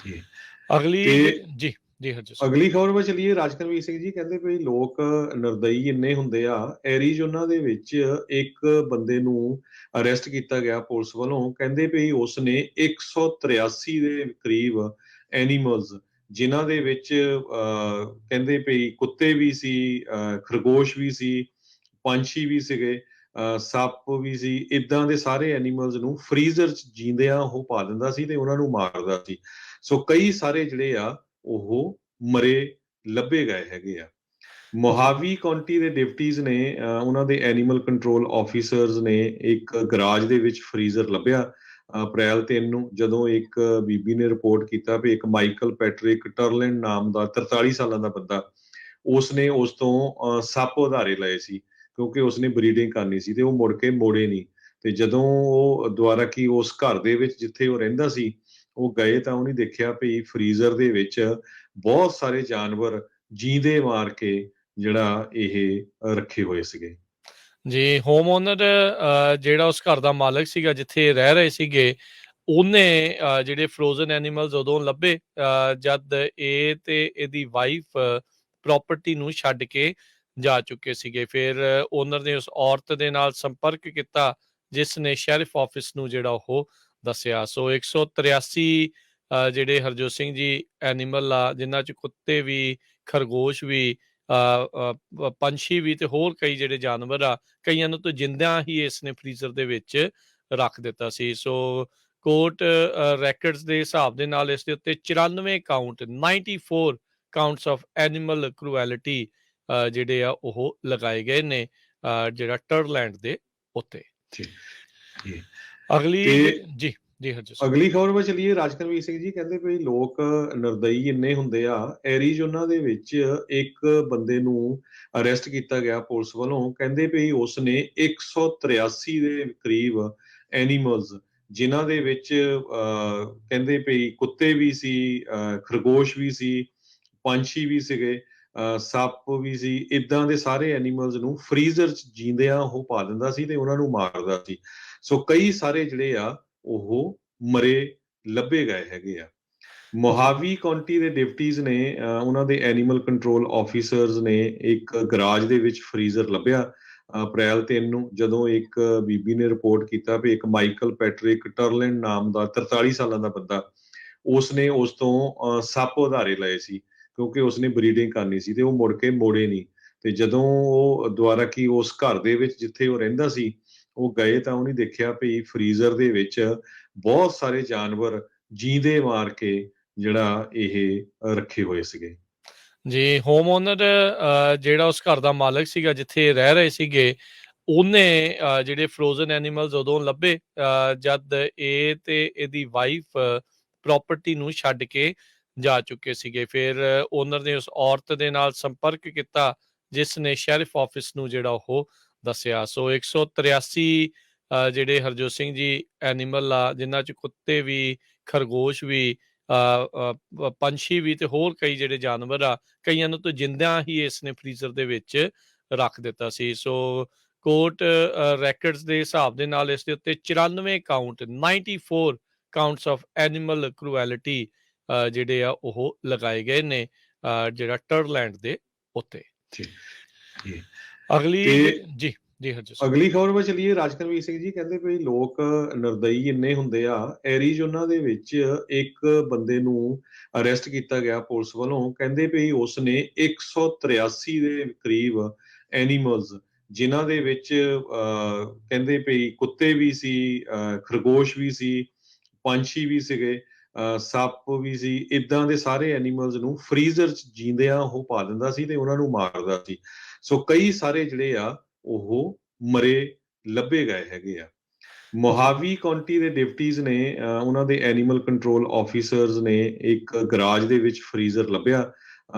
ਜੀ ਅਗਲੀ ਤੇ ਜੀ ਜੀ ਹਰਜੋਤ ਸਿੰਘ। ਅਗਲੀ ਖਬਰ 'ਤੇ ਚੱਲੀਏ। ਰਾਜਕਰਮੀਰ ਸਿੰਘ ਜੀ ਕਹਿੰਦੇ ਵੀ ਲੋਕ ਨਿਰਦਈ ਇੰਨੇ ਹੁੰਦੇ ਆ। ਐਰੀਜ਼ੋਨਾ ਦੇ ਵਿੱਚ ਇੱਕ ਬੰਦੇ ਨੂੰ ਅਰੈਸਟ ਕੀਤਾ ਗਿਆ ਪੁਲਿਸ ਵੱਲੋਂ। ਕਹਿੰਦੇ ਵੀ ਉਸਨੇ 183 ਦੇ ਕਰੀਬ ਐਨੀਮਲਸ, ਜਿਨ੍ਹਾਂ ਦੇ ਵਿੱਚ ਕਹਿੰਦੇ ਵੀ ਕੁੱਤੇ ਵੀ ਸੀ, ਖਰਗੋਸ਼ ਵੀ ਸੀ, ਪੰਛੀ ਵੀ ਸੀਗੇ, ਸੱਪ ਵੀ ਸੀ, ਇਦਾਂ ਦੇ ਸਾਰੇ ਐਨੀਮਲਸ ਨੂੰ ਫਰੀਜ਼ਰ 'ਚ ਜੀਂਦਿਆਂ ਉਹ ਪਾ ਦਿੰਦਾ ਸੀ ਤੇ ਉਹਨਾਂ ਨੂੰ ਮਾਰਦਾ ਸੀ। ਸੋ ਕਈ ਸਾਰੇ ਜਿਹੜੇ ਆ ਉਹ ਮਰੇ ਲੱਭੇ ਗਏ ਹੈਗੇ ਆ। ਮੋਹਾਵੀ ਕਾਉਂਟੀ ਦੇ ਡਿਪਟੀਜ਼ ਨੇ ਉਹਨਾਂ ਦੇ ਐਨੀਮਲ ਕੰਟਰੋਲ ਆਫੀਸਰਸ ਨੇ ਇੱਕ ਗਰਾਜ ਦੇ ਵਿੱਚ ਫਰੀਜ਼ਰ ਲੱਭਿਆ ਅਪ੍ਰੈਲ 3 ਨੂੰ, ਜਦੋਂ ਇੱਕ ਬੀਬੀ ਨੇ ਰਿਪੋਰਟ ਕੀਤਾ ਵੀ ਇੱਕ ਮਾਈਕਲ ਪੈਟਰਿਕ ਟਰਲੈਂਡ ਨਾਮ ਦਾ 43 ਸਾਲਾਂ ਦਾ ਬੰਦਾ, ਉਸਨੇ ਉਸ ਤੋਂ ਸੱਪ ਉਧਾਰੇ ਲਏ ਸੀ ਕਿਉਂਕਿ ਉਸਨੇ ਬਰੀਡਿੰਗ ਕਰਨੀ ਸੀ ਤੇ ਉਹ ਮੁੜ ਕੇ ਮੋੜੇ ਨਹੀਂ। ਤੇ ਜਦੋਂ ਉਹ ਦੁਬਾਰਾ ਕੀ ਉਸ ਘਰ ਦੇ ਵਿੱਚ ਜਿੱਥੇ ਉਹ ਰਹਿੰਦਾ ਸੀ ਉਹ ਗਏ ਤਾਂ ਉਹਨੇ ਦੇਖਿਆ ਵੀ ਫਰੀਜ਼ਰ ਦੇ ਵਿੱਚ ਬਹੁਤ ਸਾਰੇ ਜਾਨਵਰ ਜੀਂਦੇ ਮਾਰ ਕੇ ਜਿਹੜਾ ਇਹ ਰੱਖੇ ਹੋਏ ਸੀਗੇ। ਜੀ, ਹੋਮ ਓਨਰ ਜਿਹੜਾ ਉਸ ਘਰ ਦਾ ਮਾਲਕ ਸੀਗਾ ਜਿੱਥੇ ਰਹਿ ਰਹੇ ਸੀਗੇ, ਉਹਨੇ ਜਿਹੜੇ ਫਰੋਜ਼ਨ ਐਨੀਮਲਸ ਉਦੋਂ ਲੱਭੇ ਜਦ ਇਹ ਤੇ ਇਹਦੀ ਵਾਈਫ ਪ੍ਰਾਪਰਟੀ ਨੂੰ ਛੱਡ ਕੇ ਜਾ ਚੁੱਕੇ ਸੀਗੇ। ਫਿਰ ਓਨਰ ਨੇ ਉਸ ਔਰਤ ਦੇ ਨਾਲ ਸੰਪਰਕ ਕੀਤਾ ਜਿਸ ਨੇ ਸ਼ੈਰਿਫ ਆਫਿਸ ਨੂੰ ਜਿਹੜਾ ਉਹ ਦੱਸਿਆ। ਸੋ 183 ਜਿਹੜੇ ਹਰਜੋਤ ਸਿੰਘ ਜੀ ਐਨੀਮਲ ਆ, ਜਿਨ੍ਹਾਂ 'ਚ ਕੁੱਤੇ ਵੀ, ਖਰਗੋਸ਼ ਵੀ, ਪੰਛੀ ਵੀ ਤੇ ਹੋਰ ਕਈ ਜਿਹੜੇ ਜਾਨਵਰ ਆ, ਕਈਆਂ ਨੂੰ ਤਾਂ ਜਿੰਦਿਆਂ ਹੀ ਇਸ ਨੇ ਫਰੀਜ਼ਰ ਦੇ ਵਿੱਚ ਰੱਖ ਦਿੱਤਾ ਸੀ। ਸੋ ਕੋਰਟ ਰੈਕਰਡਸ ਦੇ ਹਿਸਾਬ ਦੇ ਨਾਲ ਇਸ ਦੇ ਉੱਤੇ 94 ਕਾਊਂਟ 94 ਕਾਊਂਟਸ ਆਫ ਐਨੀਮਲ ਕਰੂਐਲਿਟੀ ਜਿਹੜੇ ਆ ਉਹ ਲਗਾਏ ਗਏ ਨੇ ਜਿਹੜਾ ਟਰਲੈਂਡ ਦੇ ਉੱਤੇ। ਅਗਲੀ ਜੀ ਜੀ ਹਰਜੋਤ ਸਿੰਘ। ਅਗਲੀ ਖਬਰ 'ਤੇ ਚੱਲੀਏ। ਰਾਜਕਰਮੀਰ ਸਿੰਘ ਜੀ ਕਹਿੰਦੇ ਵੀ ਲੋਕ ਨਿਰਦਈ ਇੰਨੇ ਹੁੰਦੇ ਆ। ਐਰੀਜ਼ੋਨਾ ਦੇ ਵਿੱਚ ਇੱਕ ਬੰਦੇ ਨੂੰ ਅਰੈਸਟ ਕੀਤਾ ਗਿਆ ਪੁਲਿਸ ਵੱਲੋਂ। ਕਹਿੰਦੇ ਵੀ ਉਸਨੇ 183 ਦੇ ਕਰੀਬ ਐਨੀਮਲਸ, ਜਿਨ੍ਹਾਂ ਦੇ ਵਿੱਚ ਕਹਿੰਦੇ ਵੀ ਕੁੱਤੇ ਵੀ ਸੀ, ਖਰਗੋਸ਼ ਵੀ ਸੀ, ਪੰਛੀ ਵੀ ਸੀਗੇ, ਸੱਪ ਵੀ ਸੀ, ਇਦਾਂ ਦੇ ਸਾਰੇ ਐਨੀਮਲਸ ਨੂੰ ਫਰੀਜ਼ਰ 'ਚ ਜੀਂਦਿਆਂ ਉਹ ਪਾ ਦਿੰਦਾ ਸੀ ਤੇ ਉਹਨਾਂ ਨੂੰ ਮਾਰਦਾ ਸੀ। ਸੋ ਕਈ ਸਾਰੇ ਜਿਹੜੇ ਆ ਉਹ ਮਰੇ ਲੱਭੇ ਗਏ ਹੈਗੇ ਆ। ਮੋਹਾਵੀ ਕਾਉਂਟੀ ਦੇ ਡਿਪਟੀਜ਼ ਨੇ ਉਹਨਾਂ ਦੇ ਐਨੀਮਲ ਕੰਟਰੋਲ ਆਫੀਸਰਸ ਨੇ ਇੱਕ ਗਰਾਜ ਦੇ ਵਿੱਚ ਫਰੀਜ਼ਰ ਲੱਭਿਆ ਅਪ੍ਰੈਲ 3 ਨੂੰ, ਜਦੋਂ ਇੱਕ ਬੀਬੀ ਨੇ ਰਿਪੋਰਟ ਕੀਤਾ ਵੀ ਇੱਕ ਮਾਈਕਲ ਪੈਟਰਿਕ ਟਰਲੈਂਡ ਨਾਮ ਦਾ 43 ਸਾਲਾਂ ਦਾ ਬੰਦਾ, ਉਸਨੇ ਉਸ ਤੋਂ ਸੱਪ ਉਧਾਰੇ ਲਏ ਸੀ ਕਿਉਂਕਿ ਉਸਨੇ ਬਰੀਡਿੰਗ ਕਰਨੀ ਸੀ ਤੇ ਉਹ ਮੁੜ ਕੇ ਮੋੜੇ ਨਹੀਂ। ਤੇ ਜਦੋਂ ਉਹ ਦੁਬਾਰਾ ਕੀ ਉਸ ਘਰ ਦੇ ਵਿੱਚ ਜਿੱਥੇ ਉਹ ਰਹਿੰਦਾ ਸੀ ਉਹ ਗਏ ਤਾਂ ਉਹਨੇ ਦੇਖਿਆ ਵੀ ਫਰੀਜ਼ਰ ਦੇ ਵਿੱਚ ਬਹੁਤ ਸਾਰੇ ਜਾਨਵਰ ਜੀਂਦੇ ਮਾਰ ਕੇ ਜਿਹੜਾ ਇਹ ਰੱਖੇ ਹੋਏ ਸੀਗੇ। ਜੀ, ਹੋਮ ਓਨਰ ਜਿਹੜਾ ਉਸ ਘਰ ਦਾ ਮਾਲਕ ਸੀਗਾ ਜਿੱਥੇ ਰਹਿ ਰਹੇ ਸੀਗੇ, ਉਹਨੇ ਜਿਹੜੇ ਫਰੋਜ਼ਨ ਐਨੀਮਲਸ ਉਦੋਂ ਲੱਭੇ ਜਦ ਇਹ ਤੇ ਇਹਦੀ ਵਾਈਫ ਪ੍ਰਾਪਰਟੀ ਨੂੰ ਛੱਡ ਕੇ ਜਾ ਚੁੱਕੇ ਸੀਗੇ। ਫਿਰ ਓਨਰ ਨੇ ਉਸ ਔਰਤ ਦੇ ਨਾਲ ਸੰਪਰਕ ਕੀਤਾ ਜਿਸ ਨੇ ਸ਼ੈਰਿਫ ਆਫਿਸ ਨੂੰ ਜਿਹੜਾ ਉਹ ਦੱਸਿਆ। ਸੋ 183 ਜਿਹੜੇ ਹਰਜੋਤ ਸਿੰਘ ਜੀ ਐਨੀਮਲ ਆ, ਜਿਨ੍ਹਾਂ 'ਚ ਕੁੱਤੇ ਵੀ, ਖਰਗੋਸ਼ ਵੀ, ਪੰਛੀ ਵੀ ਤੇ ਹੋਰ ਕਈ ਜਿਹੜੇ ਜਾਨਵਰ ਆ, ਕਈਆਂ ਨੂੰ ਤਾਂ ਜਿੰਦਿਆਂ ਹੀ ਇਸ ਨੇ ਫਰੀਜ਼ਰ ਦੇ ਵਿੱਚ ਰੱਖ ਦਿੱਤਾ ਸੀ। ਸੋ ਕੋਰਟ ਰੈਕਰਡਸ ਦੇ ਹਿਸਾਬ ਦੇ ਨਾਲ ਇਸ ਦੇ ਉੱਤੇ 94 ਕਾਊਂਟ 94 ਕਾਊਂਟਸ ਆਫ ਐਨੀਮਲ ਕਰੂਐਲਿਟੀ ਜਿਹੜੇ ਆ ਉਹ ਲਗਾਏ ਗਏ ਨੇ ਜਿਹੜਾ ਟਰਲੈਂਡ ਦੇ ਉੱਤੇ। ਅਗਲੀ ਜੀ ਜੀ ਹਰਜੋਤ ਸਿੰਘ। ਅਗਲੀ ਖਬਰ 'ਤੇ ਚੱਲੀਏ। ਰਾਜਕਰਮੀਰ ਸਿੰਘ ਜੀ ਕਹਿੰਦੇ ਵੀ ਲੋਕ ਨਿਰਦਈ ਇੰਨੇ ਹੁੰਦੇ ਆ। ਐਰੀਜ਼ੋਨਾ ਦੇ ਵਿੱਚ ਇੱਕ ਬੰਦੇ ਨੂੰ ਅਰੈਸਟ ਕੀਤਾ ਗਿਆ ਪੁਲਿਸ ਵੱਲੋਂ। ਕਹਿੰਦੇ ਵੀ ਉਸਨੇ 183 ਦੇ ਕਰੀਬ ਐਨੀਮਲਸ, ਜਿਨ੍ਹਾਂ ਦੇ ਵਿੱਚ ਕਹਿੰਦੇ ਵੀ ਕੁੱਤੇ ਵੀ ਸੀ, ਖਰਗੋਸ਼ ਵੀ ਸੀ, ਪੰਛੀ ਵੀ ਸੀਗੇ, ਸੱਪ ਵੀ ਸੀ, ਇਦਾਂ ਦੇ ਸਾਰੇ ਐਨੀਮਲਸ ਨੂੰ ਫਰੀਜ਼ਰ 'ਚ ਜੀਂਦਿਆਂ ਉਹ ਪਾ ਦਿੰਦਾ ਸੀ ਤੇ ਉਹਨਾਂ ਨੂੰ ਮਾਰਦਾ ਸੀ। ਸੋ ਕਈ ਸਾਰੇ ਜਿਹੜੇ ਆ ਉਹ ਮਰੇ ਲੱਭੇ ਗਏ ਹੈਗੇ ਆ। ਮੋਹਾਵੀ ਕਾਉਂਟੀ ਦੇ ਡਿਪਟੀਜ਼ ਨੇ ਉਹਨਾਂ ਦੇ ਐਨੀਮਲ ਕੰਟਰੋਲ ਆਫੀਸਰਸ ਨੇ ਇੱਕ ਗਰਾਜ ਦੇ ਵਿੱਚ ਫਰੀਜ਼ਰ ਲੱਭਿਆ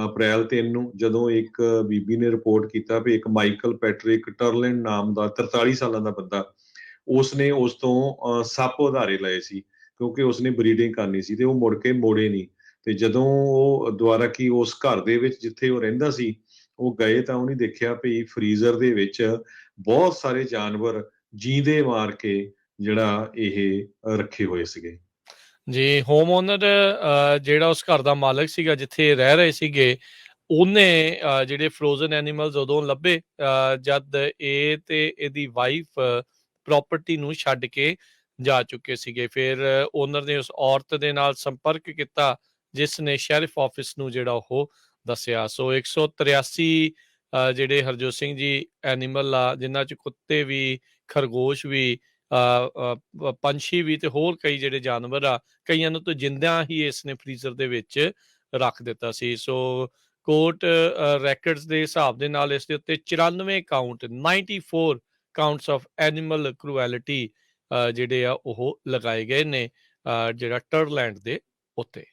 ਅਪ੍ਰੈਲ 3 ਨੂੰ, ਜਦੋਂ ਇੱਕ ਬੀਬੀ ਨੇ ਰਿਪੋਰਟ ਕੀਤਾ ਵੀ ਇੱਕ ਮਾਈਕਲ ਪੈਟਰਿਕ ਟਰਲੈਂਡ ਨਾਮ ਦਾ 43 ਸਾਲਾਂ ਦਾ ਬੰਦਾ, ਉਸਨੇ ਉਸ ਤੋਂ ਸੱਪ ਉਧਾਰੇ ਲਏ ਸੀ ਕਿਉਂਕਿ ਉਸਨੇ ਬਰੀਡਿੰਗ ਕਰਨੀ ਸੀ ਤੇ ਉਹ ਮੁੜ ਕੇ ਮੋੜੇ ਨਹੀਂ। ਤੇ ਜਦੋਂ ਉਹ ਦੁਬਾਰਾ ਕੀ ਉਸ ਘਰ ਦੇ ਵਿੱਚ ਜਿੱਥੇ ਉਹ ਰਹਿੰਦਾ ਸੀ ਉਹ ਗਏ ਤਾਂ ਉਹਨੇ ਦੇਖਿਆ ਵੀ ਫਰੀਜ਼ਰ ਦੇ ਵਿੱਚ ਬਹੁਤ ਸਾਰੇ ਜਾਨਵਰ ਜੀਂਦੇ ਮਾਰ ਕੇ ਜਿਹੜਾ ਇਹ ਰੱਖੇ ਹੋਏ ਸੀਗੇ। ਜੀ, ਹੋਮ ਓਨਰ ਜਿਹੜਾ ਉਸ ਘਰ ਦਾ ਮਾਲਕ ਸੀਗਾ ਜਿੱਥੇ ਰਹਿ ਰਹੇ ਸੀਗੇ, ਉਹਨੇ ਜਿਹੜੇ ਫਰੋਜ਼ਨ ਐਨੀਮਲਸ ਉਦੋਂ ਲੱਭੇ ਜਦ ਇਹ ਤੇ ਇਹਦੀ ਵਾਈਫ ਪ੍ਰਾਪਰਟੀ ਨੂੰ ਛੱਡ ਕੇ ਜਾ ਚੁੱਕੇ ਸੀਗੇ। ਫਿਰ ਓਨਰ ਨੇ ਉਸ ਔਰਤ ਦੇ ਨਾਲ ਸੰਪਰਕ ਕੀਤਾ, ਜਿਸ ਨੇ ਸ਼ੈਰਿਫ ਆਫਿਸ ਨੂੰ ਜਿਹੜਾ ਉਹ ਦੱਸਿਆ। ਸੋ 183 ਜਿਹੜੇ ਹਰਜੋਤ ਸਿੰਘ ਜੀ ਐਨੀਮਲ ਆ, ਜਿਨ੍ਹਾਂ 'ਚ ਕੁੱਤੇ ਵੀ, ਖਰਗੋਸ਼ ਵੀ, ਪੰਛੀ ਵੀ ਤੇ ਹੋਰ ਕਈ ਜਿਹੜੇ ਜਾਨਵਰ ਆ, ਕਈਆਂ ਨੂੰ ਤਾਂ ਜਿੰਦਿਆਂ ਹੀ ਇਸ ਨੇ ਫਰੀਜ਼ਰ ਦੇ ਵਿੱਚ ਰੱਖ ਦਿੱਤਾ ਸੀ। ਸੋ ਕੋਰਟ ਰੈਕਰਡਸ ਦੇ ਹਿਸਾਬ ਦੇ ਨਾਲ ਇਸ ਦੇ ਉੱਤੇ 94 ਕਾਊਂਟ 94 ਕਾਊਂਟਸ ਆਫ ਐਨੀਮਲ ਕਰੂਐਲਿਟੀ ਜਿਹੜੇ ਆ ਉਹ ਲਗਾਏ ਗਏ ਨੇ ਜਿਹੜਾ ਟਰਲੈਂਡ ਦੇ ਉੱਤੇ।